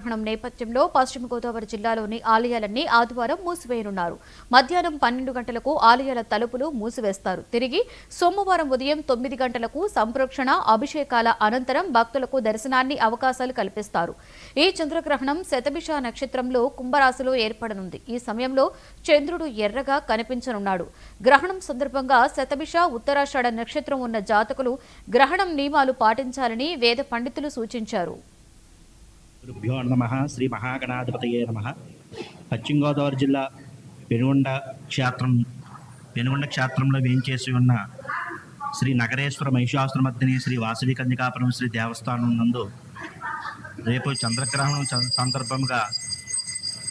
గ్రహణం నేపథ్యంలో పశ్చిమ గోదావరి జిల్లాలోని ఆలయాలన్నీ ఆదివారం మూసివేయనున్నారు. మధ్యాహ్నం 12 గంటలకు ఆలయాల తలుపులు మూసివేస్తారు. తిరిగి సోమవారం ఉదయం 9 గంటలకు సంప్రోక్షణ అభిషేకాల అనంతరం భక్తులకు దర్శనాన్ని అవకాశాలు కల్పిస్తారు. ఈ చంద్రగ్రహణం శతభిష నక్షత్రంలో కుంభరాశిలో ఏర్పడనుంది. ఈ సమయంలో చంద్రుడు ఎర్రగా కనిపించనున్నాడు. గ్రహణం సందర్భంగా శతభిష ఉత్తరాషాఢ నక్షత్రం ఉన్న జాతకులు గ్రహణం నియమాలు పాటించాలని వేద పండితులు సూచించారు. గురుభ్యో నమః. శ్రీ మహాగణాధిపతయే నమః. పశ్చిమ గోదావరి జిల్లా పెనుగొండ క్షేత్రంలో వేంచేసి ఉన్న శ్రీ నగరేశ్వర మహిషాసురమర్దిని శ్రీ వాసవి కన్యకాపురం శ్రీ దేవస్థానం నందు రేపు చంద్రగ్రహణం సందర్భంగా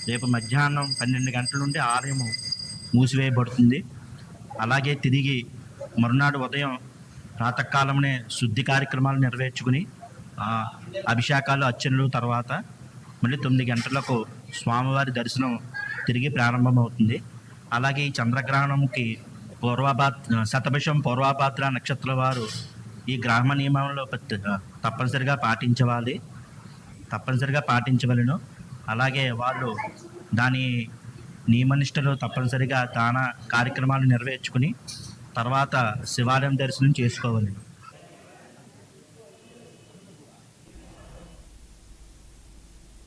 రేపు మధ్యాహ్నం 12 గంటల నుండి ఆలయం మూసివేయబడుతుంది. అలాగే తిరిగి మరునాడు ఉదయం ప్రాతకాలంలో శుద్ధి కార్యక్రమాలు నెరవేర్చుకుని అభిషేకాలు అర్చనలు తర్వాత మళ్ళీ 9 గంటలకు స్వామివారి దర్శనం తిరిగి ప్రారంభమవుతుంది. అలాగే ఈ చంద్రగ్రహణంకి శతభిషం పూర్వభాద్ర నక్షత్రాల వారు ఈ గ్రహణ నియమంలో తప్పనిసరిగా పాటించవలను. అలాగే వాళ్ళు దాని నియమనిష్టలు తప్పనిసరిగా దాన కార్యక్రమాలు నెరవేర్చుకుని తర్వాత శివాలయం దర్శనం చేసుకోవాలి.